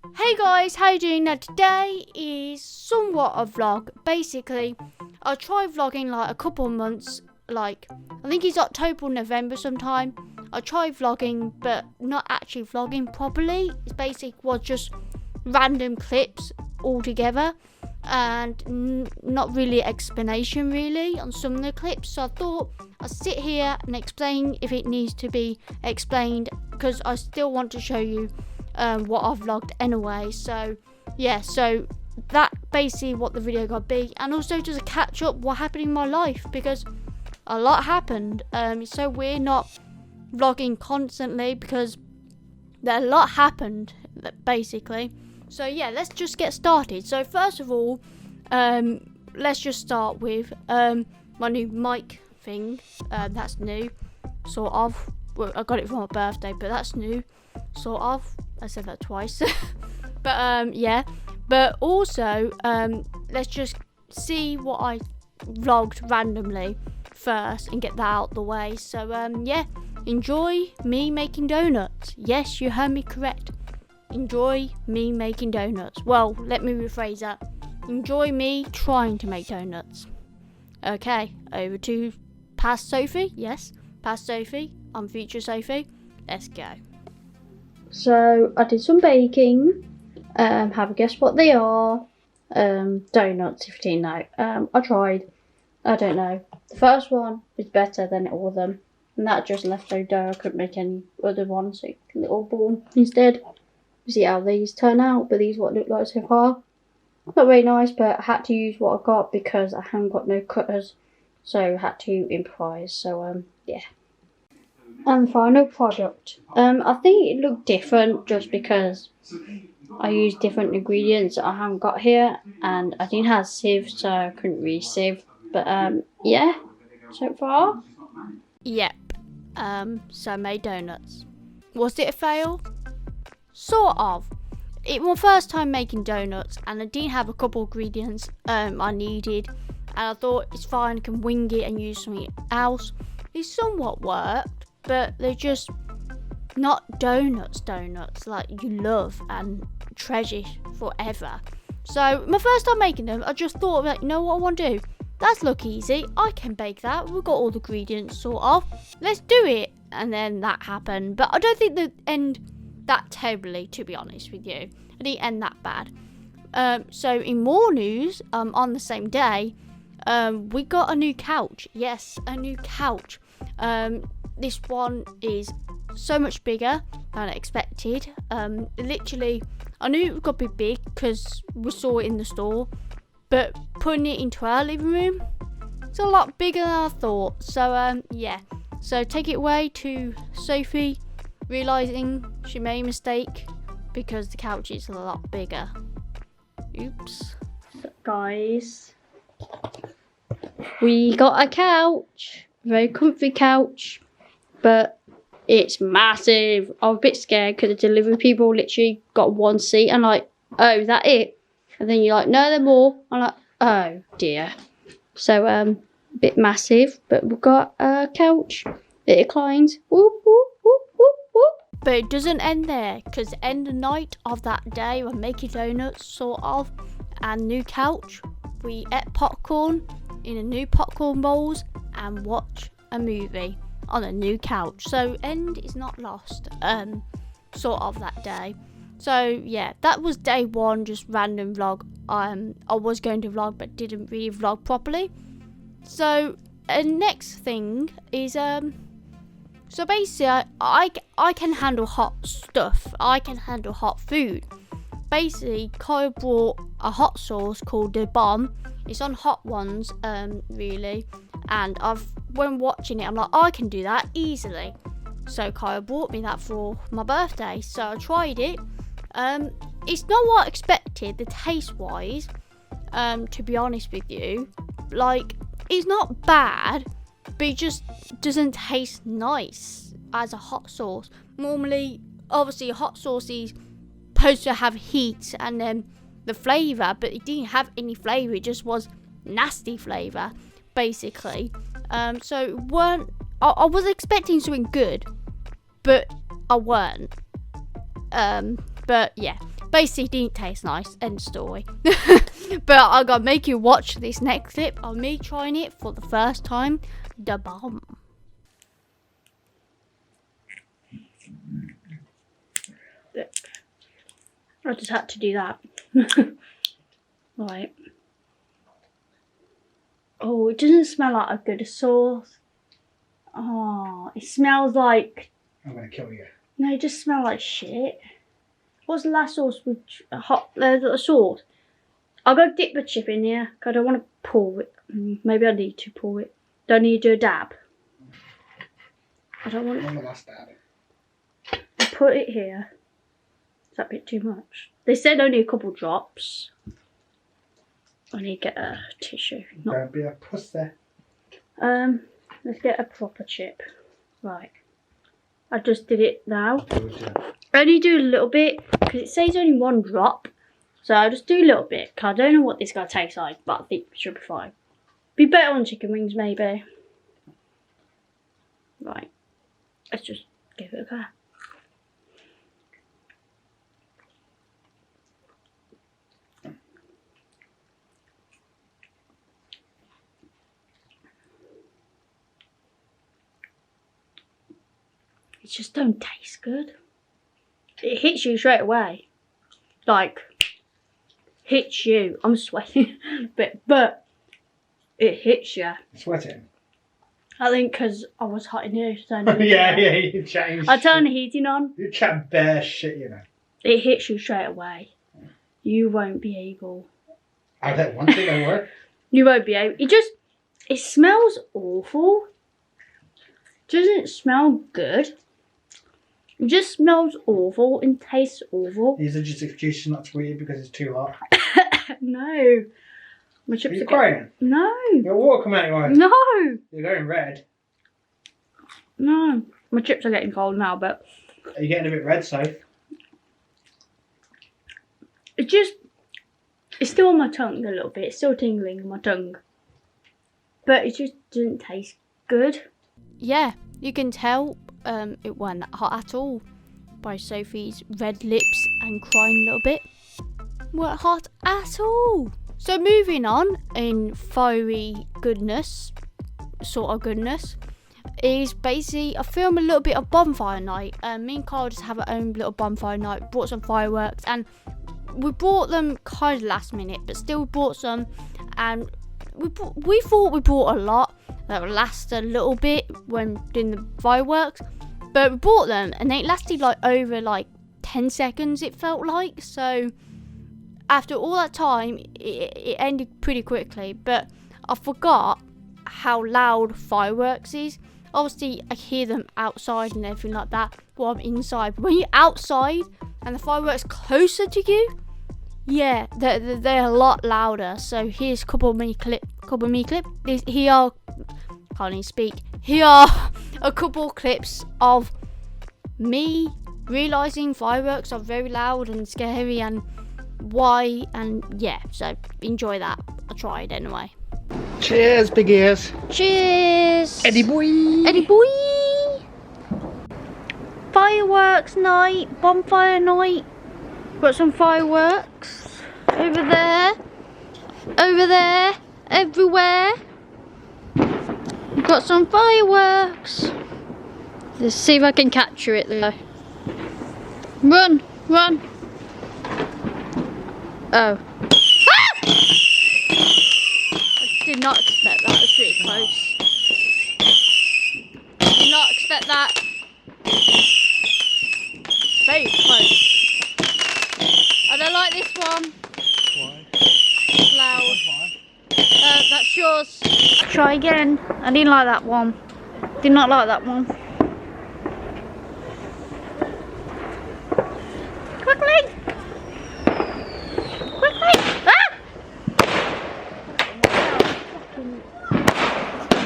Hey guys, how you doing? Now today is somewhat a vlog. Basically, I tried vlogging like a couple of months, like I think it's October or November sometime. I tried vlogging but not actually vlogging properly. It's basically was just random clips all together and not really explanation really on some of the clips. So I thought I'll sit here and explain if it needs to be explained, because I still want to show you what I've vlogged anyway. So yeah, so that basically what the video got be, and also just a catch up what happened in my life, because a lot happened. It's so weird not vlogging constantly because a lot happened basically. So yeah, let's just get started. So first of all, let's just start with my new mic thing. That's new, sort of. Well, I got it for my birthday, but that's new, sort of. I said that twice. But yeah, but also let's just see what I vlogged randomly first and get that out the way. So yeah, enjoy me making donuts. Yes, you heard me correct. Enjoy me making donuts. Well, let me rephrase that. Enjoy me trying to make donuts. Okay, over to past Sophie. Yes, past Sophie. I'm future Sophie. Let's go. So I did some baking. Have a guess what they are? Donuts, if you didn't know. I tried. I don't know. The first one was better than all of them, and that just leftover dough. I couldn't make any other ones, so little ball instead. You see how these turn out, but these what look like so far. Not very nice, but I had to use what I got because I haven't got no cutters, so I had to improvise. So yeah. And the final product. I think it looked different just because I used different ingredients that I haven't got here, and I didn't have a sieve, so I couldn't really sieve. But yeah, so far. Yep. So I made donuts. Was it a fail? Sort of. It was my first time making donuts, and I didn't have a couple ingredients I needed, and I thought it's fine, I can wing it and use something else. It somewhat worked, but they're just not donuts like you love and treasure forever. So my first time making them, I just thought, like, you know what I want to do? That's look easy. I can bake that. We've got all the ingredients sort of. Let's do it. And then that happened. But I don't think the end that terribly, to be honest with you. I didn't end that bad. So in more news, on the same day, we got a new couch. Yes, a new couch. This one is so much bigger than I expected. Literally, I knew it was going to be big because we saw it in the store, but putting it into our living room, it's a lot bigger than I thought. So yeah, so take it away to Sophie realising she made a mistake because the couch is a lot bigger. Oops. So guys, we got a couch, very comfy couch, but it's massive. I was a bit scared because the delivery people literally got one seat and like, oh, is that it? And then you're like, no, there are more. I'm like, oh dear. So a bit massive, but we've got a couch. It reclines. Whoop, whoop, whoop, whoop, whoop. But it doesn't end there, because the end of the night of that day, we're making donuts, sort of, and new couch. We ate popcorn in a new popcorn bowls and watch a movie on a new couch. So end is not lost, sort of that day. So yeah, that was day one, just random vlog. I was going to vlog but didn't really vlog properly. So next thing is so basically I can handle hot stuff. I can handle hot food. Basically, Kyle brought a hot sauce called the Bomb. It's on Hot Ones, really. And when watching it, I'm like, I can do that easily. So Kyle brought me that for my birthday. So I tried it. It's not what I expected, the taste-wise. To be honest with you, like, it's not bad, but it just doesn't taste nice as a hot sauce. Normally, obviously, a hot sauce is supposed to have heat and then the flavour, but it didn't have any flavour. It just was nasty flavour, basically. So it weren't. I was expecting something good, but I weren't. But yeah, Basically, it didn't taste nice. End story. But I gotta make you watch this next clip of me trying it for the first time. The bomb. I just had to do that. Right. Oh, it doesn't smell like a good sauce. Oh, it smells like... I'm gonna kill you. No, it just smells like shit. What's the last sauce with the sauce? I'll go dip the chip in here, because I don't want to pour it. Maybe I need to pour it. Do I need to do a dab? I don't want On the last dab. to put it here. Is that a bit too much? They said only a couple drops. I need to get a tissue. Don't be a pussy. Let's get a proper chip. Right. I just did it now. Good job. Only do a little bit, because it says only 1 drop. So I'll just do a little bit, because I don't know what this guy tastes like, but I think it should be fine. Be better on chicken wings, maybe. Right. Let's just give it a go. It just don't taste good. It hits you straight away. Like, hits you. I'm sweating a bit, but it hits you. Sweating. I think because I was hot in here. So yeah, you changed. I turned the heating on. You chat bare shit, you know. It hits you straight away. You won't be able. I don't want to, don't worry. You won't be able. It smells awful. Doesn't smell good. It just smells awful and tastes awful. These are just excuses not to eat because it's too hot. No. My chips Are you are crying? No. Your water coming out your eyes. No. You're going red. No. My chips are getting cold now, but Are you getting a bit red, so? it's still on my tongue a little bit. It's still tingling on my tongue. But it just doesn't taste good. Yeah, you can tell it wasn't that hot at all by Sophie's red lips and crying a little bit. Weren't hot at all. So moving on in fiery goodness, sort of goodness, is basically I filmed a little bit of Bonfire Night. Me and Carl just have our own little Bonfire Night, brought some fireworks, and we bought them kind of last minute, but still bought some, and we thought we bought a lot that would last a little bit when doing the fireworks, but we bought them and they lasted like over like 10 seconds it felt like. So after all that time it ended pretty quickly, but I forgot how loud fireworks is. Obviously I hear them outside and everything like that while I'm inside, but when you're outside and the fireworks closer to you, yeah, they're a lot louder. So here's a couple of me clip. Here are, can't even speak. Here are a couple clips of me realising fireworks are very loud and scary and why, and yeah, so enjoy that. I tried anyway. Cheers, big ears. Cheers! Eddie boy. Eddie boy! Fireworks night, bonfire night. Got some fireworks over there, everywhere. We've got some fireworks. Let's see if I can capture it though. Run! Oh. Ah! I did not expect that. It was pretty close. Did not expect that. Very close. I don't like this one. Why? It's loud. That's yours. Try again. I didn't like that one. Did not like that one. Quickly! Ah!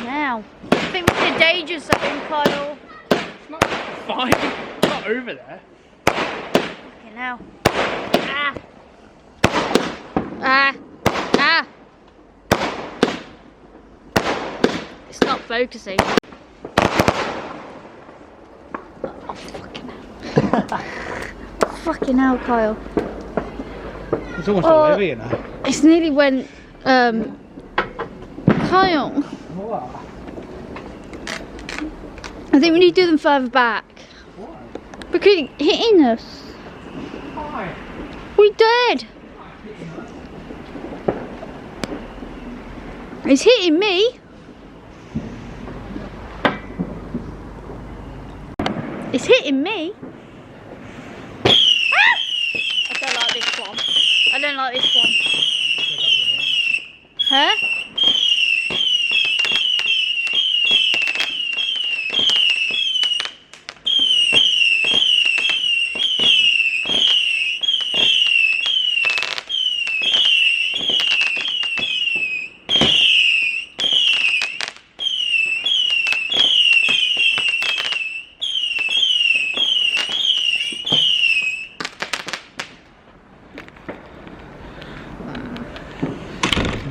Now. I think we're in a danger zone, Kyle. It's not fine. It's not over there. Okay, now. Ah. It's not focusing. Oh, fucking hell. Fucking hell, Kyle. It's almost all over, you know. It's nearly when, Kyle, What? I think we need to do them further back. Why? Because it's hitting us. Why? We did. It's hitting me. It's hitting me. Ah! I don't like this one. I don't like this one. Huh?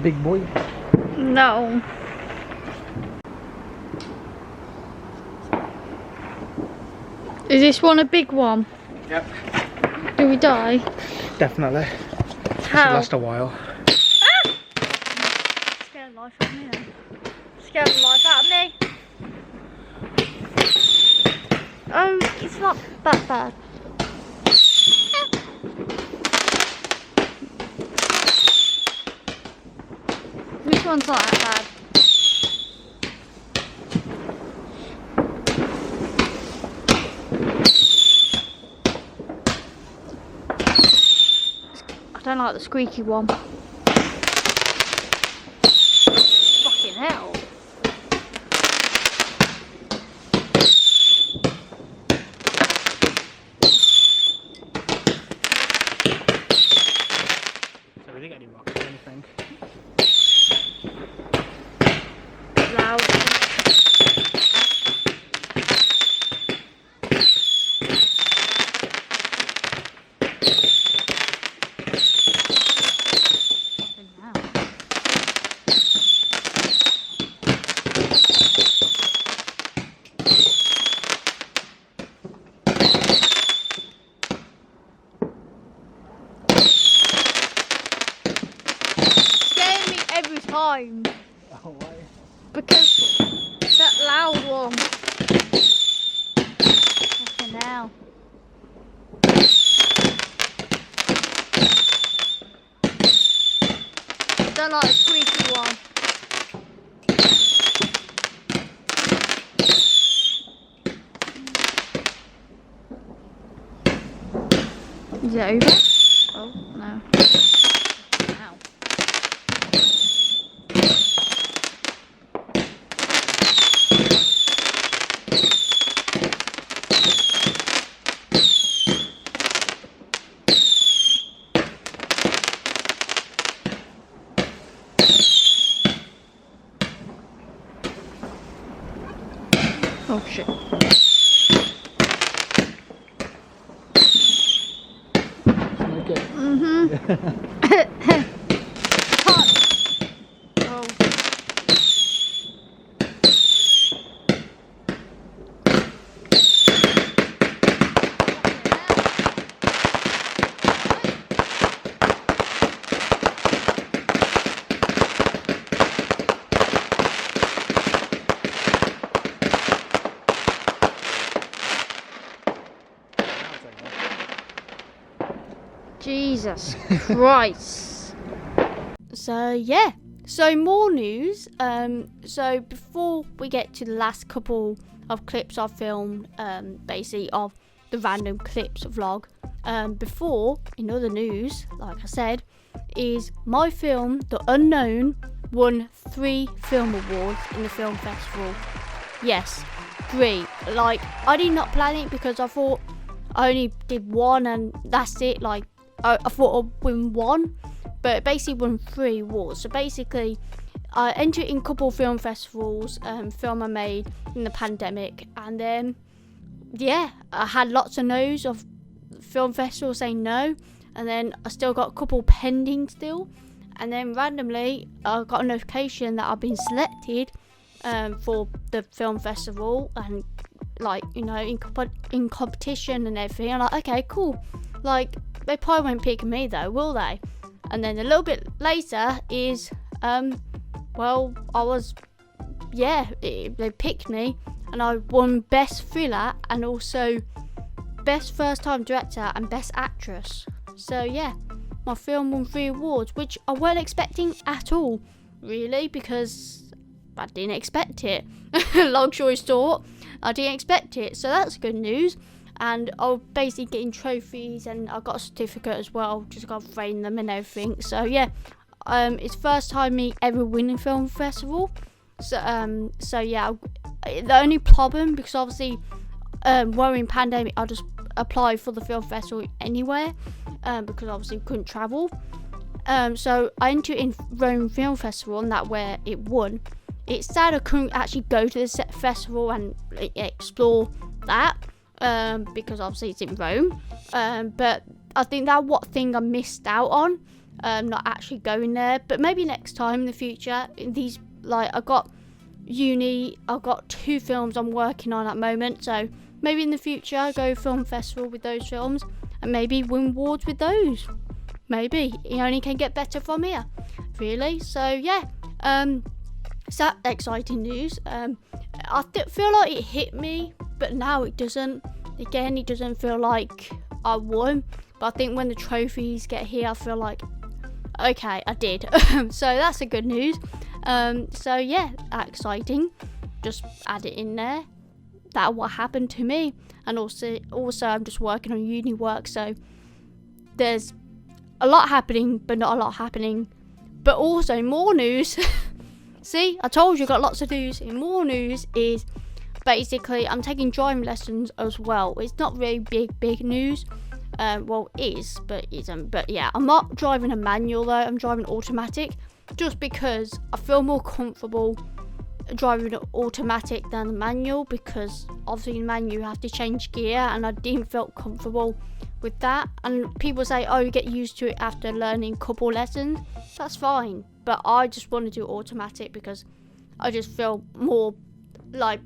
Big boy. No. Is this one a big one? Yep. Do we die? Definitely. How? Should last a while. Scared the life out of me then. Scared the life out of me. Oh, it's not that bad. This one's not that bad. I don't like the squeaky one. Fucking hell. So we didn't get any rocks or anything. Loud. Scaring me every time. Oh, why? Because that loud one. Fucking hell. Don't like the squeaky one. Is it over? Oh, no. Ow. Oh shit. Okay. Oh. Jesus Christ. So yeah, so more news. So before we get to the last couple of clips I've filmed, basically of the random clips vlog, before in other news, like I said, is my film The Unknown won 3 film awards in the film festival. Yes, 3. Like, I did not plan it because I thought I only did 1 and that's it. Like, I thought I'd win 1, but it basically won 3 awards. So basically, I entered in a couple of film festivals, film I made in the pandemic, and then yeah, I had lots of no's of film festivals saying no, and then I still got a couple pending still, and then randomly I got a notification that I've been selected for the film festival, and like, you know, in competition and everything. I'm like, okay, cool. Like, they probably won't pick me though, will they? And then a little bit later is, well, I was, they picked me and I won Best Thriller and also Best First Time Director and Best Actress. So yeah, my film won 3 awards, which I weren't expecting at all, really, because I didn't expect it. Long story short, I didn't expect it, so that's good news. And I'll basically getting trophies, and I got a certificate as well, just got to frame them and everything. So yeah, it's first time me ever winning film festival. So yeah, the only problem, because obviously we're in pandemic, I just applied for the film festival anywhere, because obviously we couldn't travel. So I entered in Rome Film Festival, and that where it won. It's sad I couldn't actually go to the festival and explore that, because obviously it's in Rome. But I think that what thing I missed out on, not actually going there. But maybe next time in the future. These, like, I got uni, I've got 2 films I'm working on at the moment. So maybe in the future I go film festival with those films and maybe win awards with those. Maybe it only can get better from here, really. So yeah, it's that exciting news. I feel like it hit me, but now it doesn't. Again, it doesn't feel like I won, but I think when the trophies get here, I feel like, okay, I did. So that's a good news. So yeah, exciting. Just add it in there. That what happened to me, and also I'm just working on uni work, so there's a lot happening, but not a lot happening. But also more news. See, I told you, got lots of news. And more news is basically I'm taking driving lessons as well. It's not really big news. Well, it is, but it isn't. But yeah, I'm not driving a manual though. I'm driving automatic, just because I feel more comfortable driving automatic than the manual, because obviously in manual you have to change gear, and I didn't feel comfortable with that. And people say, oh, you get used to it after learning a couple lessons. That's fine, but I just want to do automatic because I just feel more like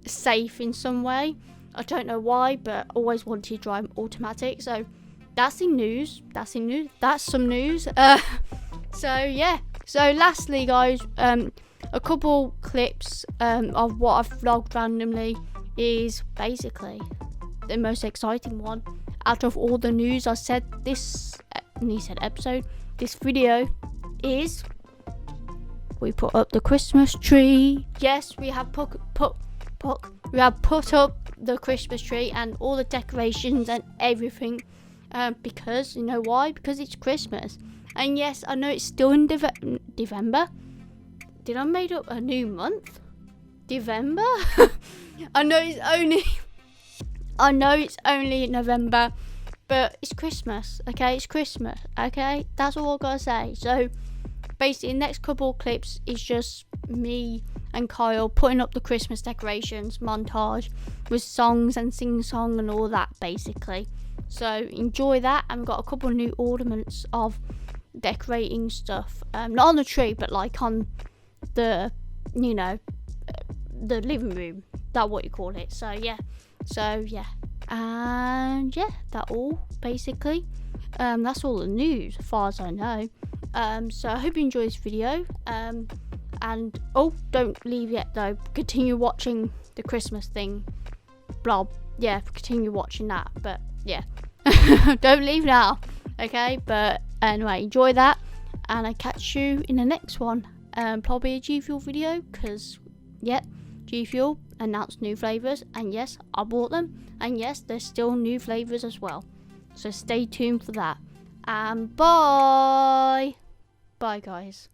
safe in some way. I don't know why, but I always wanted to drive automatic. So that's in news. That's some news. So yeah. So lastly, guys, a couple clips of what I've vlogged randomly is basically the most exciting one out of all the news. I said this video is we put up the Christmas tree. Yes, we have put up the Christmas tree and all the decorations and everything, because you know why? Because it's Christmas. And yes, I know it's still in December. Did I made up a new month? December? I know it's only November, but it's Christmas, okay? It's Christmas, okay? That's all I've got to say. So basically, the next couple of clips is just me and Kyle putting up the Christmas decorations montage with songs and sing-song and all that, basically. So enjoy that. And we've got a couple of new ornaments of decorating stuff, not on the tree, but like on the, you know, the living room, that's what you call it. So yeah, and yeah, that all basically. That's all the news as far as I know. So I hope you enjoyed this video. And oh, don't leave yet though. Continue watching the Christmas thing. Blah. Yeah, continue watching that. But yeah, don't leave now. Okay. But anyway, enjoy that, and I catch you in the next one. Probably a G Fuel video, because yeah, G Fuel announced new flavours, and yes, I bought them, and yes, there's still new flavours as well. So stay tuned for that. And bye guys.